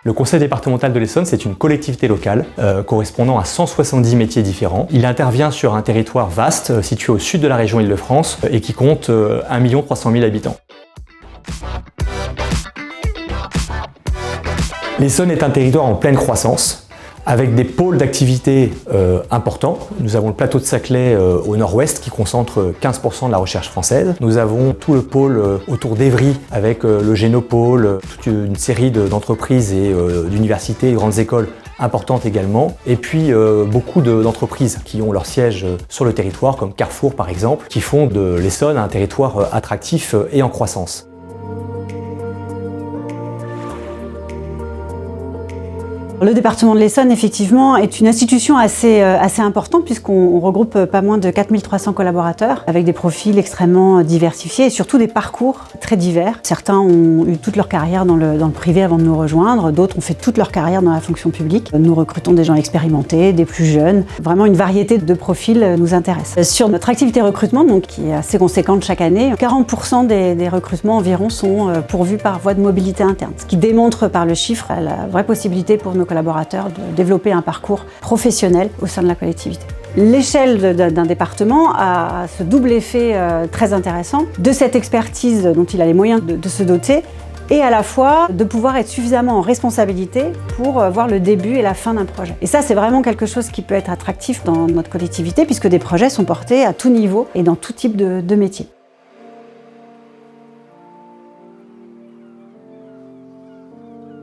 Le conseil départemental de l'Essonne, c'est une collectivité locale correspondant à 170 métiers différents. Il intervient sur un territoire vaste situé au sud de la région Île-de-France et qui compte 1 300 000 habitants. L'Essonne est un territoire en pleine croissance, avec des pôles d'activité importants. Nous avons le plateau de Saclay au nord-ouest qui concentre 15% de la recherche française. Nous avons tout le pôle autour d'Évry avec le Génopôle, toute une série d'entreprises et d'universités et grandes écoles importantes également. Et puis beaucoup d'entreprises qui ont leur siège sur le territoire, comme Carrefour par exemple, qui font de l'Essonne un territoire attractif et en croissance. Le département de l'Essonne, effectivement, est une institution assez importante puisqu'on regroupe pas moins de 4300 collaborateurs avec des profils extrêmement diversifiés et surtout des parcours très divers. Certains ont eu toute leur carrière dans le privé avant de nous rejoindre, d'autres ont fait toute leur carrière dans la fonction publique. Nous recrutons des gens expérimentés, des plus jeunes. Vraiment une variété de profils nous intéresse. Sur notre activité recrutement, donc, qui est assez conséquente chaque année, 40% des recrutements environ sont pourvus par voie de mobilité interne, ce qui démontre par le chiffre la vraie possibilité pour nos collaborateurs de développer un parcours professionnel au sein de la collectivité. L'échelle d'un département a ce double effet très intéressant de cette expertise dont il a les moyens de se doter et à la fois de pouvoir être suffisamment en responsabilité pour voir le début et la fin d'un projet. Et ça, c'est vraiment quelque chose qui peut être attractif dans notre collectivité puisque des projets sont portés à tout niveau et dans tout type de métier.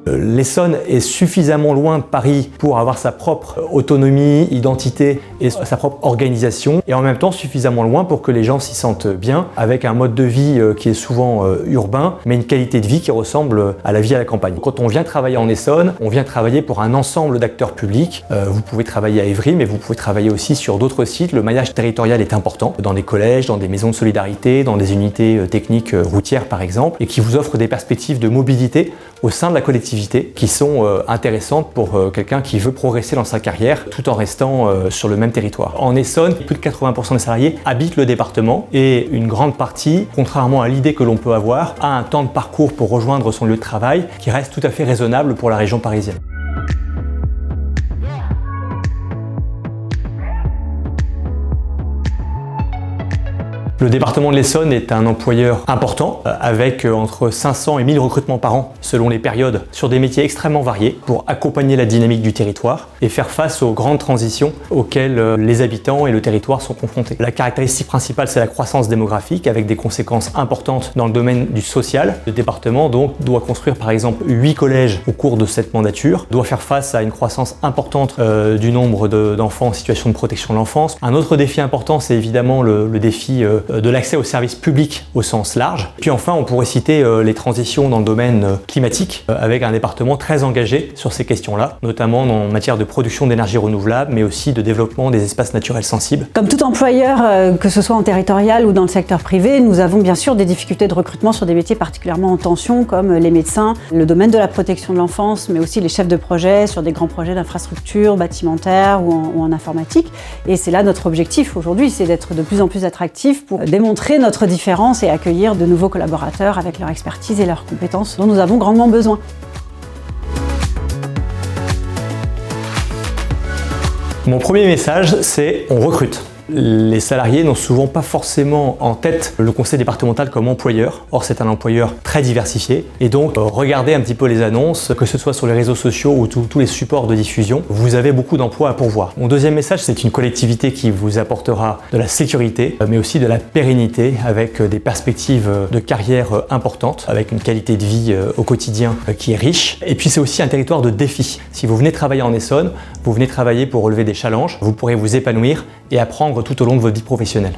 L'Essonne est suffisamment loin de Paris pour avoir sa propre autonomie, identité et sa propre organisation et en même temps suffisamment loin pour que les gens s'y sentent bien avec un mode de vie qui est souvent urbain mais une qualité de vie qui ressemble à la vie à la campagne. Quand on vient travailler en Essonne, on vient travailler pour un ensemble d'acteurs publics. Vous pouvez travailler à Évry mais vous pouvez travailler aussi sur d'autres sites. Le maillage territorial est important dans des collèges, dans des maisons de solidarité, dans des unités techniques routières par exemple et qui vous offrent des perspectives de mobilité au sein de la collectivité qui sont intéressantes pour quelqu'un qui veut progresser dans sa carrière tout en restant sur le même territoire. En Essonne, plus de 80% des salariés habitent le département et une grande partie, contrairement à l'idée que l'on peut avoir, a un temps de parcours pour rejoindre son lieu de travail qui reste tout à fait raisonnable pour la région parisienne. Le département de l'Essonne est un employeur important avec entre 500 et 1000 recrutements par an selon les périodes sur des métiers extrêmement variés pour accompagner la dynamique du territoire et faire face aux grandes transitions auxquelles les habitants et le territoire sont confrontés. La caractéristique principale, c'est la croissance démographique avec des conséquences importantes dans le domaine du social. Le département donc doit construire par exemple 8 collèges au cours de cette mandature, doit faire face à une croissance importante du nombre d'enfants en situation de protection de l'enfance. Un autre défi important, c'est évidemment le défi de l'accès aux services publics au sens large. Puis enfin, on pourrait citer les transitions dans le domaine climatique, avec un département très engagé sur ces questions-là, notamment en matière de production d'énergie renouvelable, mais aussi de développement des espaces naturels sensibles. Comme tout employeur, que ce soit en territorial ou dans le secteur privé, nous avons bien sûr des difficultés de recrutement sur des métiers particulièrement en tension, comme les médecins, le domaine de la protection de l'enfance, mais aussi les chefs de projet sur des grands projets d'infrastructure, bâtimentaires ou en informatique. Et c'est là notre objectif aujourd'hui, c'est d'être de plus en plus attractif pour démontrer notre différence et accueillir de nouveaux collaborateurs avec leur expertise et leurs compétences dont nous avons grandement besoin. Mon premier message, c'est on recrute. Les salariés n'ont souvent pas forcément en tête le conseil départemental comme employeur. Or, c'est un employeur très diversifié. Et donc, regardez un petit peu les annonces, que ce soit sur les réseaux sociaux ou tous les supports de diffusion. Vous avez beaucoup d'emplois à pourvoir. Mon deuxième message, c'est une collectivité qui vous apportera de la sécurité, mais aussi de la pérennité avec des perspectives de carrière importantes, avec une qualité de vie au quotidien qui est riche. Et puis, c'est aussi un territoire de défi. Si vous venez travailler en Essonne, vous venez travailler pour relever des challenges, vous pourrez vous épanouir et apprendre tout au long de votre vie professionnelle.